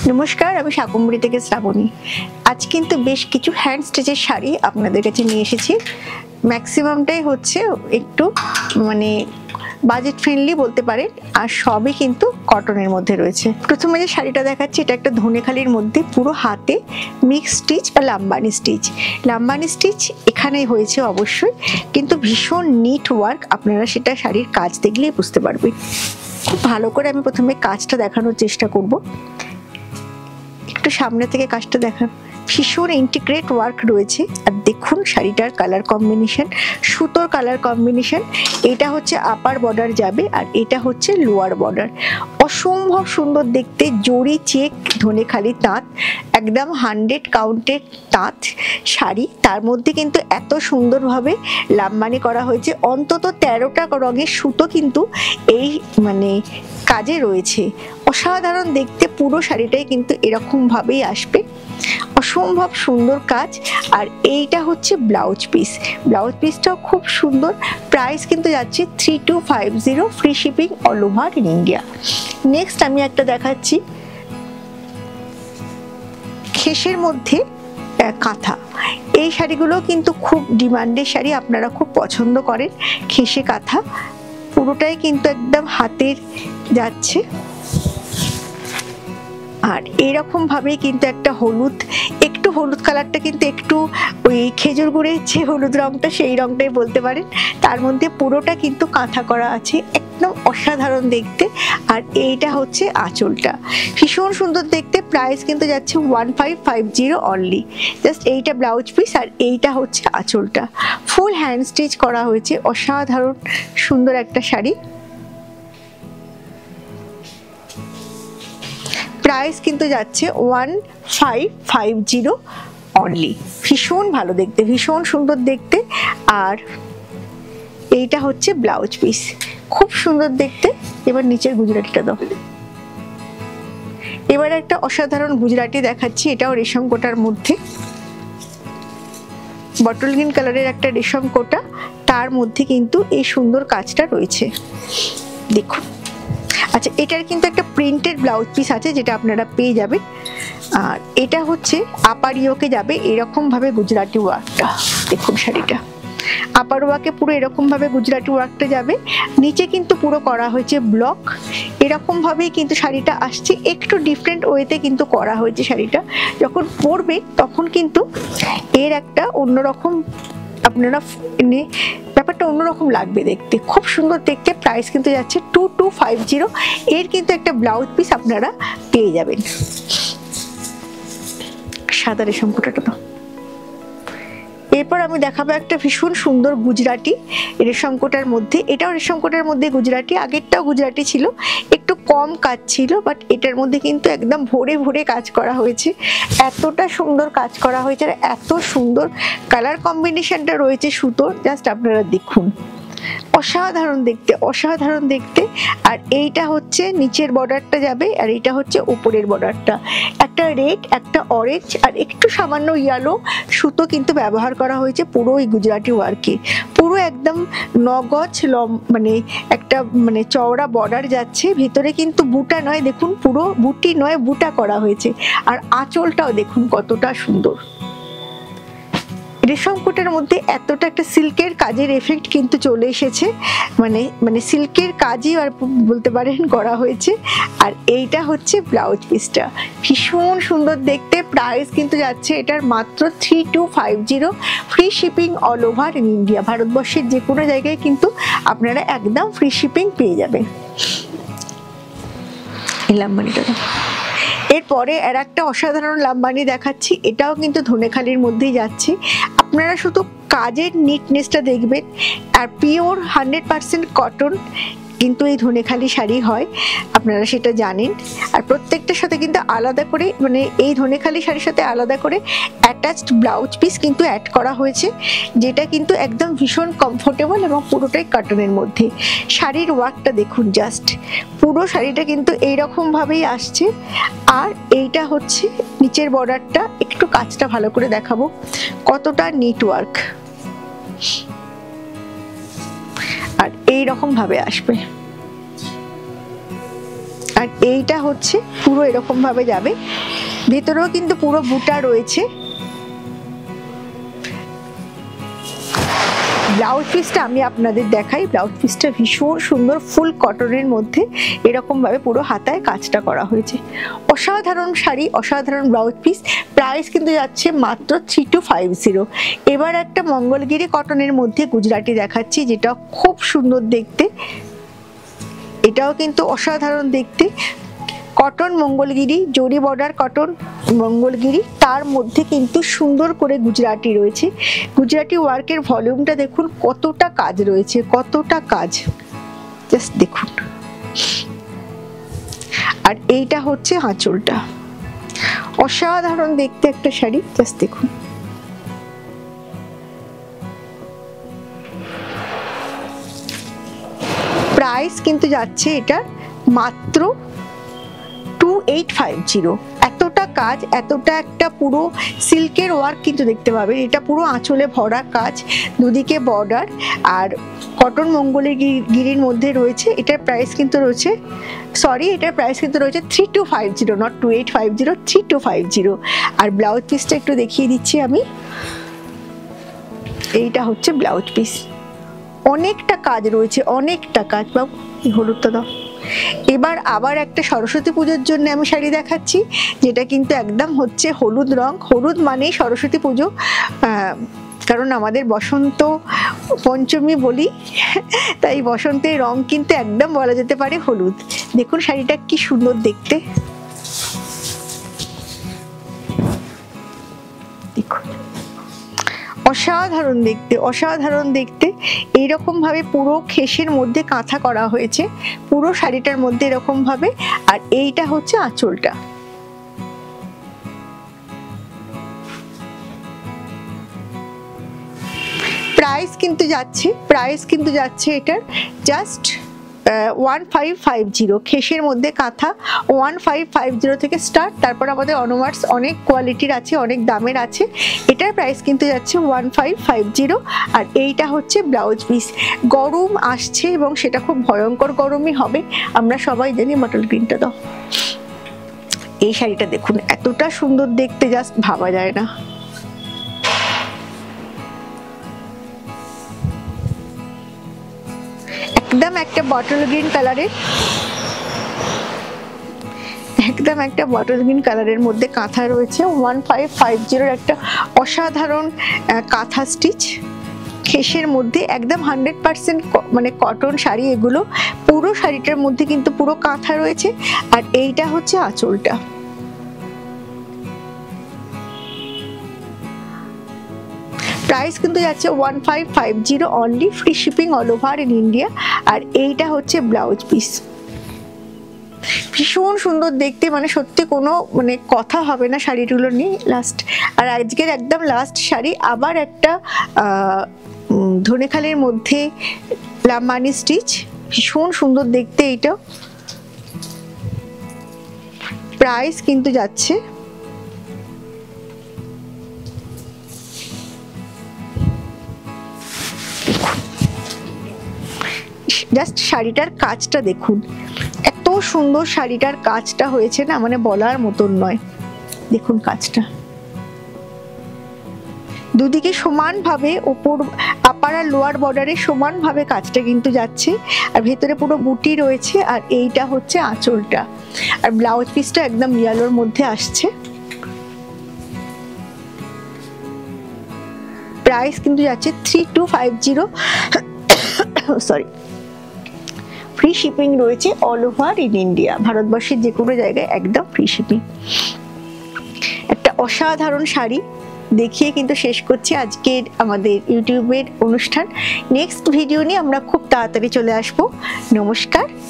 নমস্কার, আমি শাকম্বরী থেকে শ্রাবণী। আজ কিন্তু বেশ কিছু হ্যান্ড স্টিচের শাড়ি আপনাদের কাছে নিয়ে এসেছি। ম্যাক্সিমামটাই হচ্ছে একটু বাজেট ফ্রেন্ডলি বলতে পারেন, আর সবই কিন্তু কটনের মধ্যে রয়েছে। প্রথমে যে শাড়িটা দেখাচ্ছি, এটা একটা ধনেখালির মধ্যে পুরো হাতে মিক্স স্টিচ বা লাম্বানি স্টিচ। লাম্বানি স্টিচ এখানেই হয়েছে অবশ্যই, কিন্তু ভীষণ নিট ওয়ার্ক। আপনারা সেটা শাড়ির কাজ দেখলেই বুঝতে পারবেন। খুব ভালো করে আমি প্রথমে কাজটা দেখানোর চেষ্টা করব। একটু সামনে থেকে কাজটা দেখান। ভীষণ ইন্টিগ্রেট ওয়ার্ক রয়েছে। আর দেখুন শাড়িটার কালার কম্বিনেশন, সুতোর কালার কম্বিনেশন। এটা হচ্ছে আপার বর্ডার যাবে, আর এটা হচ্ছে লোয়ার বর্ডার। অসম্ভব সুন্দর দেখতে। জরি চেক ধনেখালি তাঁত, একদম 100 কাউন্টের তাঁত শাড়ি। তার মধ্যে কিন্তু এত সুন্দরভাবে লাম্বানি করা হয়েছে। অন্তত 13টা রঙের সুতো কিন্তু এই কাজে রয়েছে। অসাধারণ দেখতে। পুরো শাড়িটাই কিন্তু এরকম ভাবেই আসবে। অসম্ভব সুন্দর কাজ। আর এইটা হচ্ছে ব্লাউজ পিস। ব্লাউজ পিসটাও খুব সুন্দর। প্রাইস কিন্তু যাচ্ছে 3250, free shipping all over in India. Next আমি একটা দেখাচ্ছি খেসের মধ্যে কাঁথা। এই শাড়িগুলো কিন্তু খুব ডিমান্ডের শাড়ি, আপনারা খুব পছন্দ করেন। খেসে কাঁথা পুরোটাই কিন্তু একদম হাতের যাচ্ছে। আর এইরকম ভাবেই কিন্তু একটা হলুদ কালারটা কিন্তু একটু ওই খেজুর গুড়ের যে হলুদ রংটা, সেই রংটাই বলতে পারেন। তার মধ্যে পুরোটা কিন্তু কাঁথা করা আছে, একদম অসাধারণ দেখতে। আর এইটা হচ্ছে আঁচলটা, ভীষণ সুন্দর দেখতে। প্রাইস কিন্তু যাচ্ছে 1550 অনলি। জাস্ট এইটা ব্লাউজ পিস, আর এইটা হচ্ছে আঁচলটা। ফুল হ্যান্ড স্টিচ করা হয়েছে। অসাধারণ সুন্দর একটা শাড়ি। প্রাইস কিন্তু যাচ্ছে 1550 অনলি। ভীষণ ভালো দেখতে, ভীষণ সুন্দর দেখতে। আর এইটা হচ্ছে ব্লাউজ পিস, খুব সুন্দর দেখতে। এবার নিচের গুজরাটিটা দাও। এবার একটা অসাধারণ গুজরাটি দেখাচ্ছি। এটাও রেশম কোটার মধ্যে, বটল গ্রিন কালারের একটা রেশম কোটা। তার মধ্যে কিন্তু এই সুন্দর কাজটা রয়েছে, দেখুন। আচ্ছা, এটার কিন্তু একটা প্রিন্টেড ব্লাউজ পিস আছে, যেটা আপনারা পেয়ে যাবেন। আর এটা হচ্ছে আপার ইয়োকে যাবে এরকম ভাবে গুজরাটি ওয়ার্কটা। দেখুন শাড়িটা আপার ওয়ার্কে পুরো এরকম ভাবে গুজরাটি ওয়ার্কটা যাবে। নিচে কিন্তু পুরো করা হয়েছে ব্লক। এরকম ভাবেই কিন্তু শাড়িটা আসছে। একটু ডিফারেন্ট ওয়েতে কিন্তু করা হয়েছে শাড়িটা। যখন পরবে তখন কিন্তু এর একটা অন্যরকম আপনারা ব্যাপারটা অন্যরকম লাগবে দেখতে, খুব সুন্দর দেখতে। প্রাইস কিন্তু যাচ্ছে 2250। এর কিন্তু একটা ব্লাউজ পিস আপনারা পেয়ে যাবেন। সাদা রেশম কোটাটা তো। এরপর আমি দেখাবো একটা ভীষণ সুন্দর গুজরাটি রেশম কোটার মধ্যে। এটাও রেশম কোটার মধ্যে গুজরাটি। আগেরটাও গুজরাটি ছিল, একটু কম কাজ ছিল, বাট এটার মধ্যে কিন্তু একদম ভরে ভরে কাজ করা হয়েছে। এতটা সুন্দর কাজ করা হয়েছে, আর এত সুন্দর কালার কম্বিনেশনটা রয়েছে সুতোর, জাস্ট আপনারা দেখুন। অসাধারণ দেখতে, অসাধারণ দেখতে। আর এইটা হচ্ছে নিচের বর্ডারটা যাবে, আর এইটা হচ্ছে উপরের বর্ডারটা। একটা রেড, একটা অরেঞ্জ, আর একটু সামান্য ইয়েলো সুতো কিন্তু ব্যবহার করা হয়েছে পুরো এই গুজরাটি ওয়ার্কে। পুরো একদম 9 গজ একটা চওড়া বর্ডার যাচ্ছে। ভিতরে কিন্তু বুটা নয়, দেখুন পুরো বুটি নয়, বুটা করা হয়েছে। আর আঁচলটাও দেখুন কতটা সুন্দর। রেশম কোটের মধ্যে এতটা একটা সিল্কের কাজের এফেক্ট কিন্তু চলে এসেছে। সিল্কের কাজই আর বলতে পারেন করা হয়েছে। আর এইটা হচ্ছে ব্লাউজ পিসটা, ভীষণ সুন্দর দেখতে। প্রাইস কিন্তু যাচ্ছে এটার মাত্র 3250, free shipping all over in India. ভারতবর্ষের যে কোনো জায়গায় কিন্তু আপনারা একদম ফ্রি শিপিং পেয়ে যাবেন। এরপরে আর একটা অসাধারণ লাম্বানি দেখাচ্ছি। এটাও কিন্তু ধনেখালির মধ্যেই যাচ্ছে। আপনারা শুধু কাজের নিটনেসটা দেখবেন। আর পিওর 100% কটন কিন্তু এই ধনেখালি শাড়ি হয়, আপনারা সেটা জানেন। আর প্রত্যেকটার সাথে কিন্তু আলাদা করে এই ধনেখালি শাড়ির সাথে আলাদা করে অ্যাটাচড ব্লাউজ পিস কিন্তু অ্যাড করা হয়েছে, যেটা কিন্তু একদম ভীষণ কমফোর্টেবল এবং পুরোটাই কটনের মধ্যে। শাড়ির ওয়ার্কটা দেখুন, জাস্ট পুরো শাড়িটা কিন্তু এইরকম ভাবেই আসছে। আর এইটা হচ্ছে নিচের বর্ডারটা। একটু কাজটা ভালো করে দেখাবো কতটা নিট ওয়ার্ক। আর এই রকম ভাবে আসবে। আর এইটা হচ্ছে পুরো এরকম ভাবে যাবে, ভেতরেও কিন্তু পুরো বুটা রয়েছে। ব্লাউজ পিসটা আমি আপনাদের দেখাই, ব্লাউজ পিসটা ভীষণ সুন্দর, ফুল কটনের মধ্যে এরকম ভাবে পুরো হাতায় কাজটা করা হয়েছে। অসাধারণ শাড়ি, অসাধারণ ব্লাউজ পিস। প্রাইস কিন্তু যাচ্ছে মাত্র 3250। এবার একটা মঙ্গলগিরি কটনের মধ্যে গুজরাটি দেখাচ্ছি, যেটা খুব সুন্দর দেখতে, এটাও কিন্তু অসাধারণ দেখতে। কটন মঙ্গলগিরি, জরি বর্ডার কটন মঙ্গলগিরি, তার মধ্যে কিন্তু সুন্দর করে গুজরাটি রয়েছে। গুজরাটি ওয়ার্কের ভলিউমটা দেখুন, কতটা কাজ রয়েছে, কতটা কাজ, জাস্ট দেখুন। আর এইটা হচ্ছে আঁচলটা, অসাধারণ দেখতে একটা শাড়ি, জাস্ট দেখুন। প্রাইস কিন্তু যাচ্ছে এটা মাত্র 2850। এতটা কাজ, এতটা একটা পুরো সিল্কের ওয়ার্ক কিন্তু দেখতে পাবেন। এটা পুরো আঁচলে ভরা কাজ, দুদিকে বর্ডার, আর কটন মঙ্গলগিরির মধ্যে রয়েছে। এটার প্রাইস কিন্তু রয়েছে, এটার প্রাইস কিন্তু রয়েছে 3250, নট 2850, 3250। আর ব্লাউজ পিসটা একটু দেখিয়ে দিচ্ছি আমি। এইটা হচ্ছে ব্লাউজ পিস, অনেকটা কাজ রয়েছে, অনেকটা কাজ। বাবু হলুদটা দাও। এবার আবার একটা সরস্বতী পুজোর জন্য আমি শাড়ি দেখাচ্ছি, যেটা কিন্তু একদম হচ্ছে হলুদ রং। হলুদ মানেই সরস্বতী পুজো, কারণ আমাদের বসন্ত পঞ্চমী বলি, তাই বসন্তের রং কিন্তু একদম বলা যেতে পারে হলুদ। দেখুন শাড়িটা কি সুন্দর দেখতে, দেখুন অসাধারণ দেখতে, অসাধারণ দেখতে। এইরকম ভাবে পুরো খেসের মধ্যে কাঁথা করা হয়েছে পুরো শাড়িটার মধ্যে এরকম ভাবে। আর এইটা হচ্ছে আঁচলটা। প্রাইস কিন্তু যাচ্ছে এটার জাস্ট 1550। খেসের মধ্যে কাঁথা 1550 থেকে স্টার্ট। তারপর আমাদের অনওয়ার্ডস অনেক কোয়ালিটির আছে, অনেক দামের আছে। এটার প্রাইস কিন্তু যাচ্ছে 1550। আর এইটা হচ্ছে ব্লাউজ পিস। গরম আসছে এবং সেটা খুব ভয়ঙ্কর গরমই হবে, আমরা সবাই জানি। মটল গ্রিনটা দাও। এই শাড়িটা দেখুন, এতটা সুন্দর দেখতে, জাস্ট ভাবা যায় না। একদম একটা বটল গ্রিন কালারের, একদম একটা বটল গ্রিন কালারের মধ্যে কাঁথা রয়েছে। 1550 একটা অসাধারণ কাঁথা স্টিচ খেসের মধ্যে, একদম 100% মানে কটন শাড়ি এগুলো। পুরো শাড়িটার মধ্যে কিন্তু পুরো কাঁথা রয়েছে। আর এইটা হচ্ছে আঁচলটা। প্রাইস কিন্তু যাচ্ছে 1550 only, free shipping all over in India. আর এইটা হচ্ছে ব্লাউজ পিস, ভীষণ সুন্দর দেখতে, মানে সত্যি কোনো মানে কথা হবে না শাড়িগুলো নিয়ে। লাস্ট, আর আজকের একদম লাস্ট শাড়ি, আবার একটা ধনেখালির মধ্যে লাম্বানি স্টিচ, ভীষণ সুন্দর দেখতে এইটা। প্রাইস কিন্তু যাচ্ছে জাস্ট শাড়িটার কাজটা দেখুন, এত সুন্দর শাড়িটার কাজটা হয়েছে না, মানে বলার মতন নয়। দেখুন কাজটা, দুদিকে সমানভাবে ওপর আপার আর লোয়ার বর্ডারে সমানভাবে কাজটা কিন্তু যাচ্ছে। আর ভেতরে পুরো বুটি রয়েছে। আর এইটা হচ্ছে আঁচলটা। আর ব্লাউজ পিসটা একদম ইয়েলোর মধ্যে আসছে। প্রাইস কিন্তু যাচ্ছে 3250। সরি, ফ্রি শিপিং রয়েছে অল ওভার ইন ইন্ডিয়া, ভারতবর্ষের যে কোনো জায়গায় একদম ফ্রি শিপিং। একটা অসাধারণ শাড়ি দেখিয়ে কিন্তু শেষ করছি আজকের আমাদের ইউটিউবের অনুষ্ঠান। নেক্সট ভিডিও নিয়ে আমরা খুব তাড়াতাড়ি চলে আসবো। নমস্কার।